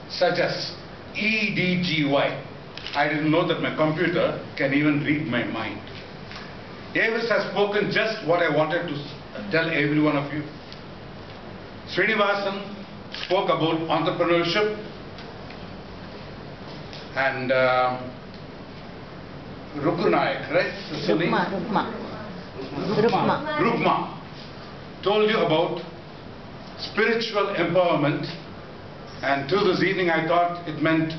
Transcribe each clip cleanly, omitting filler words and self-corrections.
such as EDGY. I didn't know that my computer can even read my mind. Davis has spoken just what I wanted to tell every one of you. Srinivasan spoke about entrepreneurship, and Rukunayak, right? Rukma told you about spiritual empowerment, and till this evening I thought it meant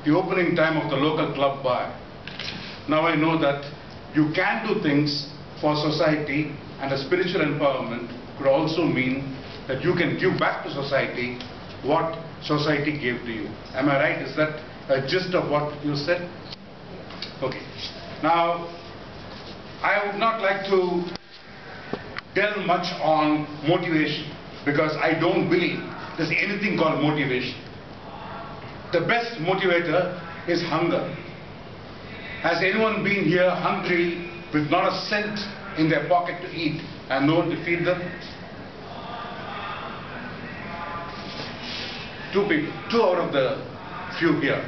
the opening time of the local club bar. Now I know that you can do things for society, and a spiritual empowerment could also mean that you can give back to society what society gave to you. Am I right? Is that a gist of what you said? Okay. Now, I would not like to delve much on motivation, because I don't believe there's anything called motivation. The best motivator is hunger. Has anyone been here hungry with not a cent in their pocket to eat and no one to feed them? Two people, two out of the few here.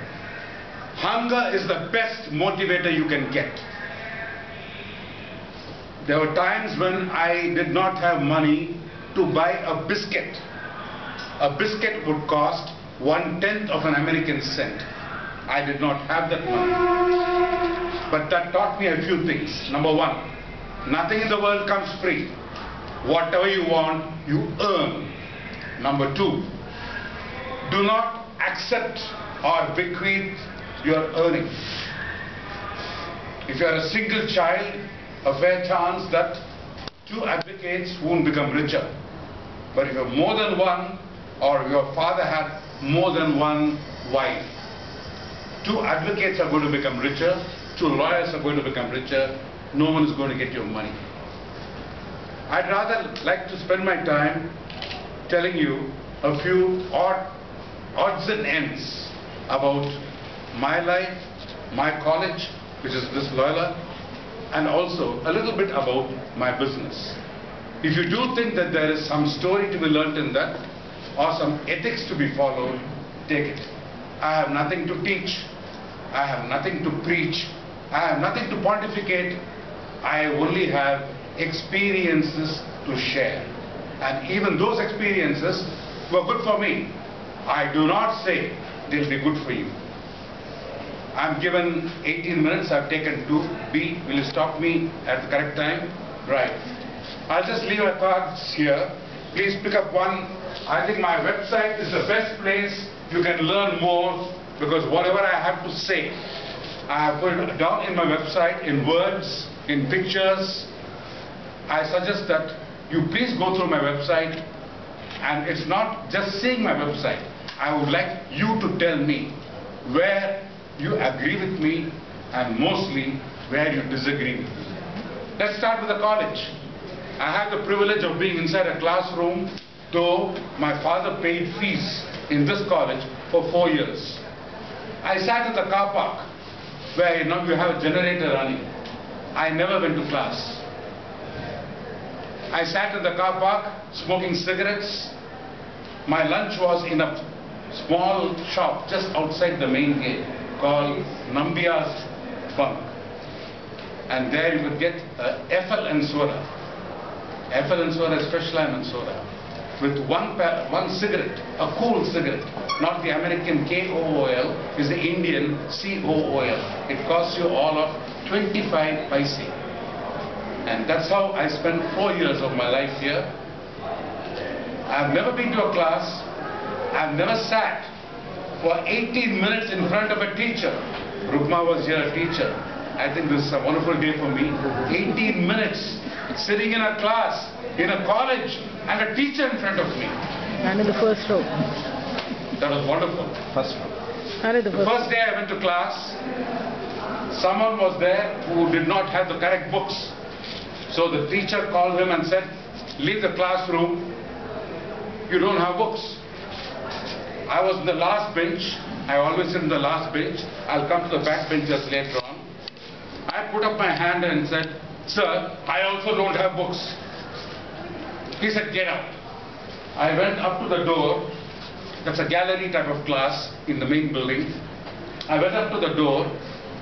Hunger is the best motivator you can get. There were times when I did not have money to buy a biscuit. A biscuit would cost 1/10 of an American cent. I did not have that money. But that taught me a few things. Number one, nothing in the world comes free. Whatever you want, you earn. Number two, do not accept or bequeath your earnings. If you are a single child, a fair chance that 2 advocates won't become richer. But if you have more than one, or your father had more than one wife, 2 advocates are going to become richer, 2 lawyers are going to become richer, no one is going to get your money. I'd rather like to spend my time telling you a few odds and ends about my life, my college, which is this Loyola, and also a little bit about my business. If you do think that there is some story to be learnt in that, or some ethics to be followed, take it. I have nothing to teach. I have nothing to preach. I have nothing to pontificate. I only have experiences to share. And even those experiences were good for me. I do not say they'll be good for you. I'm given 18 minutes. I've taken 2. B, will you stop me at the correct time? Right. I'll just leave my cards here. Please pick up one. I think my website is the best place you can learn more, because whatever I have to say, I have put it down in my website in words, in pictures. I suggest that you please go through my website, and it's not just seeing my website. I would like you to tell me where you agree with me and mostly where you disagree with me. Let's start with the college. I have the privilege of being inside a classroom, though my father paid fees in this college for 4 years. I sat in the car park where you have a generator running. I never went to class. I sat in the car park smoking cigarettes. My lunch was in a small shop just outside the main gate called Nambiya's Bunk. And there you would get FL and soda. FL and soda is fresh lime and soda. With one cigarette, a cool cigarette, not the American KOOL, is the Indian COOL. It costs you all of 25 paise. And that's how I spent 4 years of my life here. I've never been to a class. I've never sat for 18 minutes in front of a teacher. Rukma was here, a teacher. I think this is a wonderful day for me. 18 minutes sitting in a class, in a college, and a teacher in front of me. And in the first row. That was wonderful. First row. And in the first day I went to class, someone was there who did not have the correct books. So the teacher called him and said, leave the classroom, you don't have books. I was in the last bench. I always sit in the last bench. I'll come to the back benches later on. I put up my hand and said, sir, I also don't have books. He said, get out. I went up to the door. That's a gallery type of class in the main building. I went up to the door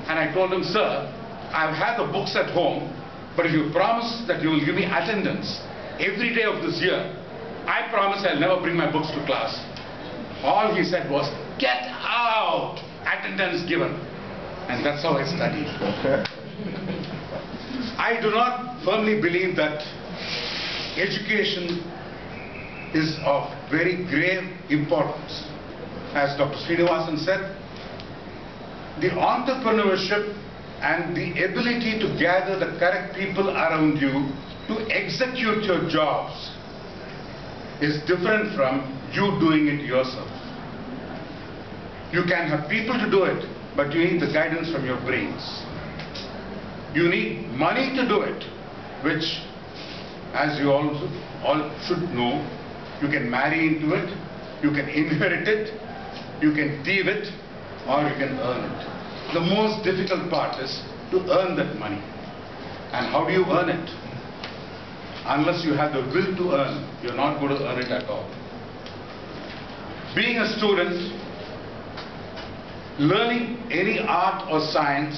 and I told him, sir, I've had the books at home, but if you promise that you will give me attendance every day of this year, I promise I'll never bring my books to class. All he said was, get out, attendance given. And that's how I studied. I do not firmly believe that education is of very grave importance. As Dr. Srinivasan said, the entrepreneurship and the ability to gather the correct people around you to execute your jobs is different from you doing it yourself. You can have people to do it, but you need the guidance from your brains. You need money to do it, which, as you all should know, you can marry into it, you can inherit it, you can thieve it, or you can earn it. The most difficult part is to earn that money. And how do you earn it? Unless you have the will to earn, you're not going to earn it at all. Being a student, learning any art or science,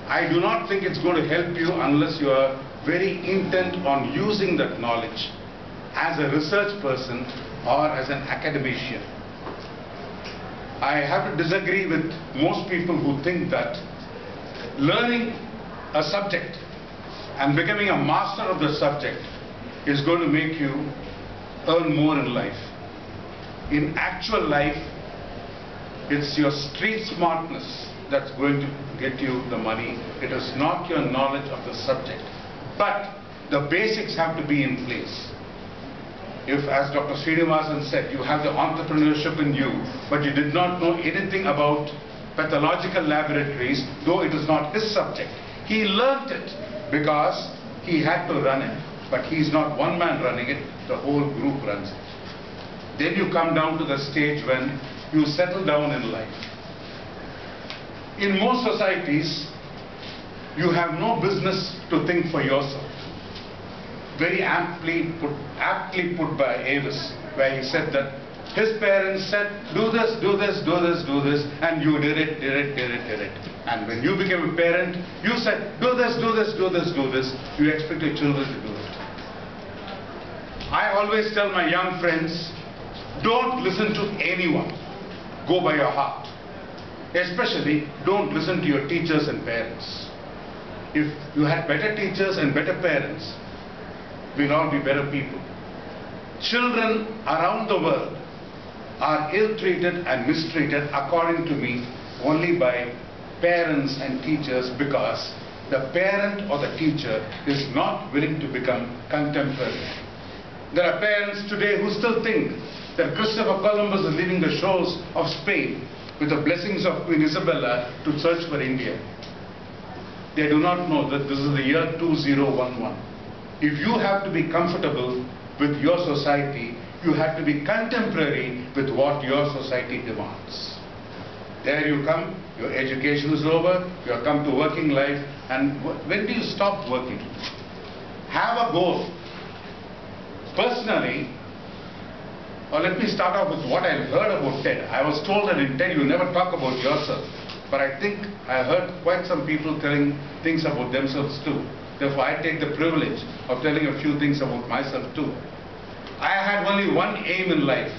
I do not think it's going to help you unless you are very intent on using that knowledge as a research person or as an academician. I have to disagree with most people who think that learning a subject and becoming a master of the subject is going to make you earn more in life. In actual life, it's your street smartness that's going to get you the money. It is not your knowledge of the subject. But the basics have to be in place. If, as Dr. Srinivasan said, you have the entrepreneurship in you, but you did not know anything about pathological laboratories, though it is not his subject, he learnt it because he had to run it. But he is not one man running it, the whole group runs it. Then you come down to the stage when you settle down in life. In most societies, you have no business to think for yourself. Very aptly put by Avis, where he said that his parents said, do this, do this, do this, do this, and you did it, did it, did it, did it. And when you became a parent, you said, do this, do this, do this, do this. You expect your children to do it. I always tell my young friends, don't listen to anyone. Go by your heart. Especially, don't listen to your teachers and parents. If you had better teachers and better parents, we'll all be better people. Children around the world are ill-treated and mistreated, according to me, only by parents and teachers because the parent or the teacher is not willing to become contemporary. There are parents today who still think that Christopher Columbus is leaving the shores of Spain with the blessings of Queen Isabella to search for India. They do not know that this is the year 2011. If you have to be comfortable with your society, you have to be contemporary with what your society demands. There you come, your education is over, you have come to working life, and when do you stop working? Have a goal. Personally, let me start off with what I heard about TED. I was told that in TED you never talk about yourself. But I think I heard quite some people telling things about themselves too. Therefore, I take the privilege of telling a few things about myself too. I had only one aim in life,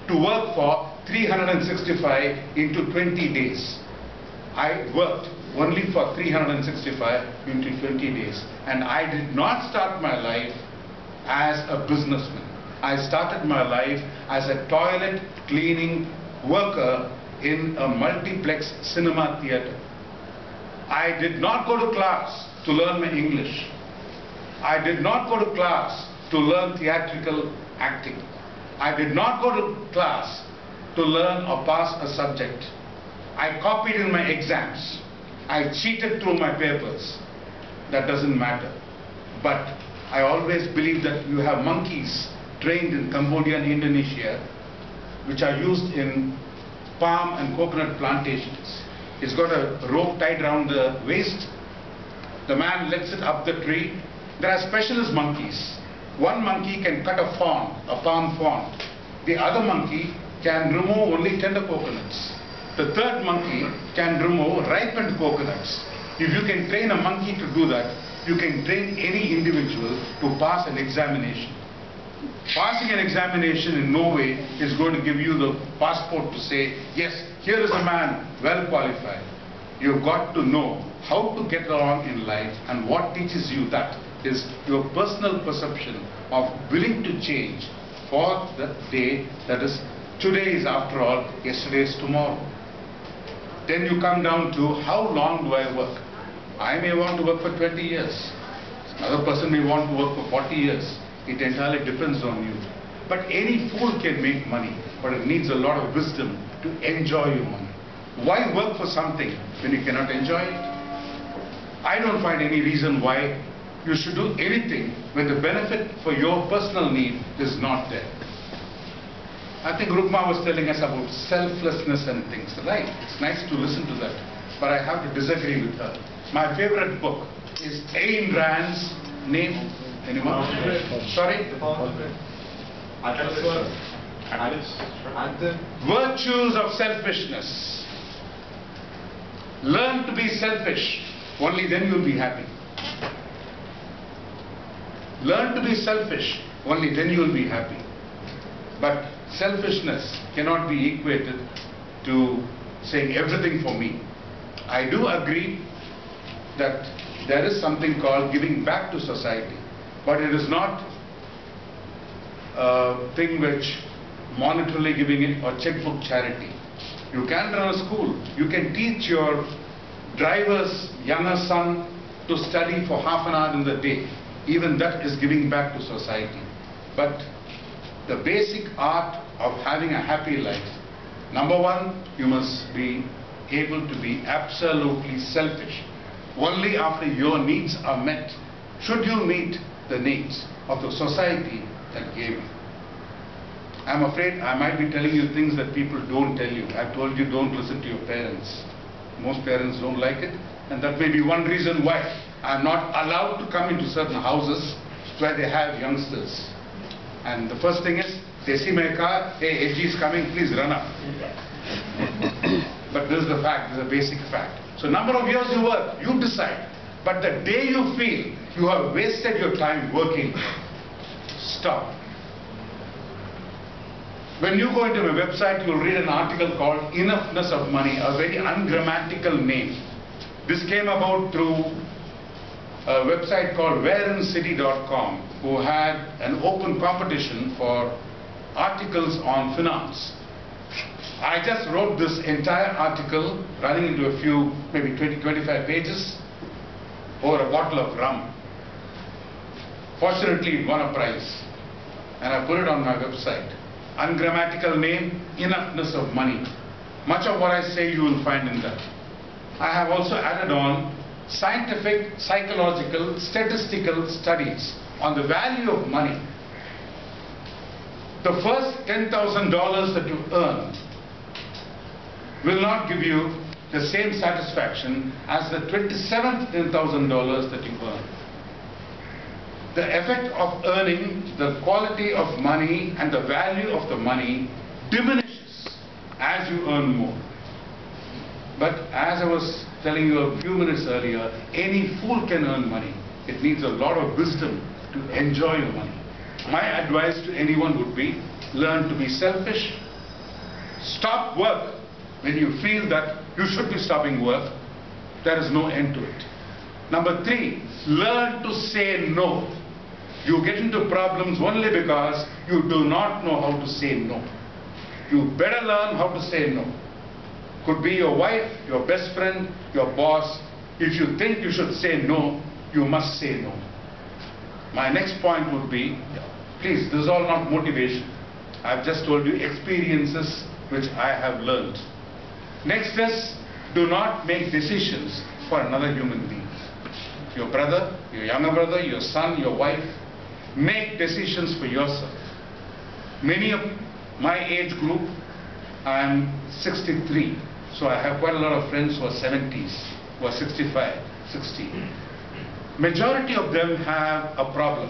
to work for 365 into 20 days. I worked only for 365 into 20 days. And I did not start my life as a businessman. I started my life as a toilet cleaning worker in a multiplex cinema theater. I did not go to class to learn my English. I did not go to class to learn theatrical acting. I did not go to class to learn or pass a subject. I copied in my exams. I cheated through my papers. That doesn't matter. But I always believe that you have monkeys trained in Cambodia and Indonesia, which are used in palm and coconut plantations. It's got a rope tied around the waist. The man lets it up the tree. There are specialist monkeys. One monkey can cut a fawn, a palm fawn. The other monkey can remove only tender coconuts. The third monkey can remove ripened coconuts. If you can train a monkey to do that, you can train any individual to pass an examination. Passing an examination in no way is going to give you the passport to say, yes, here is a man well qualified. You've got to know how to get along in life, and what teaches you that is your personal perception of willing to change for the day that is today is after all yesterday's tomorrow. Then you come down to how long do I work? I may want to work for 20 years. Another person may want to work for 40 years. It entirely depends on you. But any fool can make money, but it needs a lot of wisdom to enjoy your money. Why work for something when you cannot enjoy it? I don't find any reason why you should do anything when the benefit for your personal need is not there. I think Rukma was telling us about selflessness and things, right? It's nice to listen to that, but I have to disagree with her. My favorite book is Ayn Rand's name. Anyone? Sorry? Virtues of selfishness. Learn to be selfish. Only then you'll be happy. Learn to be selfish. Only then you'll be happy. But selfishness cannot be equated to saying everything for me. I do agree that there is something called giving back to society. But it is not a thing which monetarily giving it or checkbook charity. You can run a school. You can teach your driver's younger son to study for half an hour in the day. Even that is giving back to society. But the basic art of having a happy life, number one, you must be able to be absolutely selfish. Only after your needs are met should you meet the needs of the society that gave you. I'm afraid I might be telling you things that people don't tell you. I've told you don't listen to your parents. Most parents don't like it, and that may be one reason why I'm not allowed to come into certain houses where they have youngsters. And the first thing is, they see my car, hey, Ejji is coming, please run up. But this is the fact, this is a basic fact. So number of years you work, you decide. But the day you feel you have wasted your time working, stop. When you go into my website, you'll read an article called Enoughness of Money, a very ungrammatical name. This came about through a website called whereincity.com, who had an open competition for articles on finance. I just wrote this entire article running into a few, maybe 20-25 pages over a bottle of rum. Fortunately, it won a prize, and I put it on my website. Ungrammatical name, Enoughness of Money. Much of what I say you will find in that. I have also added on scientific, psychological, statistical studies on the value of money. The first $10,000 that you earn will not give you the same satisfaction as the 27th $10,000 that you earn. The effect of earning, the quality of money and the value of the money diminishes as you earn more. But as I was telling you a few minutes earlier, any fool can earn money. It needs a lot of wisdom to enjoy your money. My advice to anyone would be, learn to be selfish. Stop work when you feel that you should be stopping work. There is no end to it. Number three, learn to say no. You get into problems only because you do not know how to say no. You better learn how to say no. Could be your wife, your best friend, your boss. If you think you should say no, you must say no. My next point would be, please, this is all not motivation. I've just told you experiences which I have learned. Next is, do not make decisions for another human being. Your brother, your younger brother, your son, your wife. Make decisions for yourself. Many of my age group, I'm 63. So I have quite a lot of friends who are 70s, who are 65, 60. Majority of them have a problem.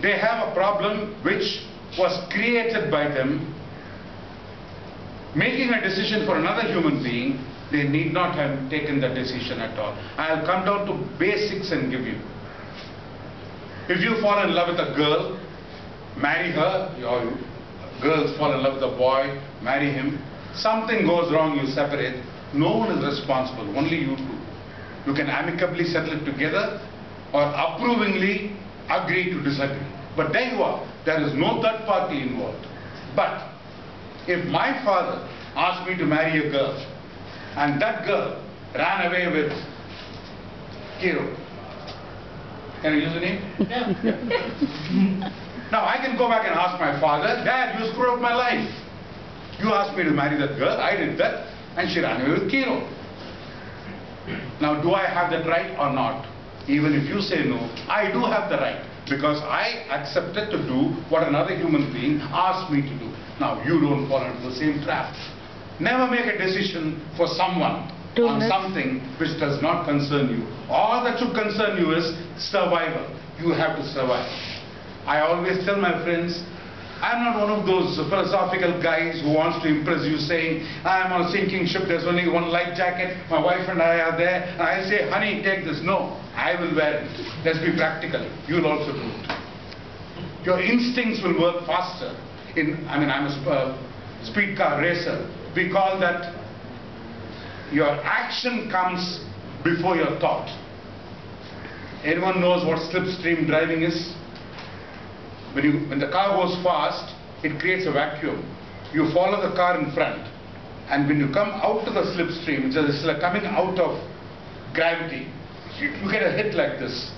They have a problem which was created by them making a decision for another human being, they need not have taken the decision at all. I'll come down to basics and give you. If you fall in love with a girl, marry her, or girls fall in love with a boy, marry him. Something goes wrong, you separate. No one is responsible, only you two. You can amicably settle it together or approvingly agree to disagree. But there you are. There is no third party involved. But if my father asked me to marry a girl and that girl ran away with Kiro, can I use the name? Yeah. Now I can go back and ask my father, Dad, you screwed up my life. You asked me to marry that girl, I did that, and she ran away with Kiro. Now do I have that right or not? Even if you say no, I do have the right, because I accepted to do what another human being asked me to do. Now you don't fall into the same trap. Never make a decision for someone on something which does not concern you. All that should concern you is survival. You have to survive. I always tell my friends, I'm not one of those philosophical guys who wants to impress you saying, I'm on a sinking ship, there's only one life jacket, my wife and I are there, and I say, honey, take this. No, I will wear it. Let's be practical. You'll also do it. Your instincts will work faster. I'm a speed car racer. We call that your action comes before your thought. Anyone knows what slipstream driving is? When the car goes fast, it creates a vacuum. You follow the car in front, and when you come out to the slipstream, which is like coming out of gravity, you get a hit like this.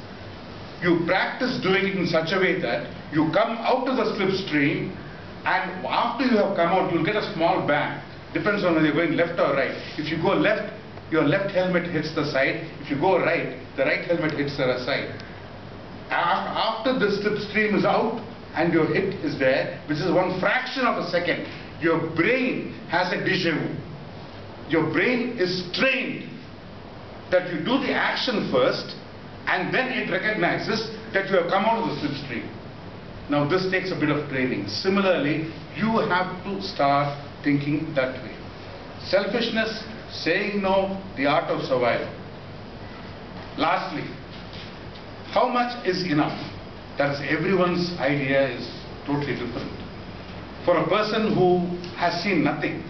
You practice doing it in such a way that you come out to the slipstream, and after you have come out, you'll get a small bang. Depends on whether you're going left or right. If you go left, your left helmet hits the side. If you go right, the right helmet hits the side. After the slipstream is out and your hit is there, which is one fraction of a second, your brain has a déjà vu. Your brain is trained that you do the action first and then it recognizes that you have come out of the slipstream. Now this takes a bit of training. Similarly, you have to start thinking that way. Selfishness, saying no, the art of survival. Lastly, how much is enough? That is, everyone's idea is totally different. For a person who has seen nothing,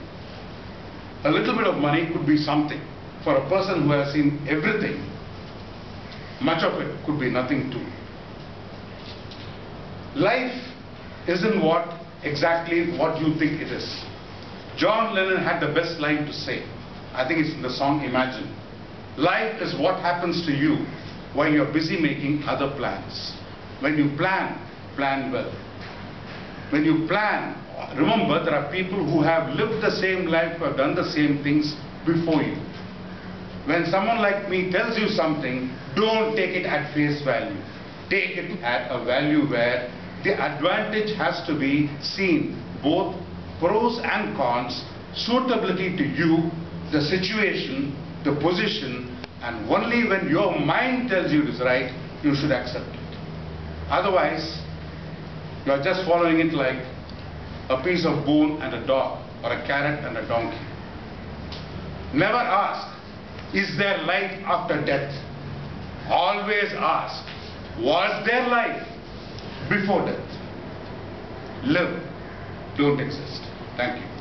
a little bit of money could be something. For a person who has seen everything, much of it could be nothing too. Life isn't exactly what you think it is. John Lennon had the best line to say. I think it's in the song Imagine. Life is what happens to you while you're busy making other plans. When you plan, plan well. When you plan, remember there are people who have lived the same life, who have done the same things before you. When someone like me tells you something, don't take it at face value. Take it at a value where the advantage has to be seen, both pros and cons, suitability to you, the situation, the position, and only when your mind tells you it is right, you should accept it. Otherwise, you are just following it like a piece of bone and a dog, or a carrot and a donkey. Never ask, is there life after death? Always ask, was there life before death? Live, don't exist. Thank you.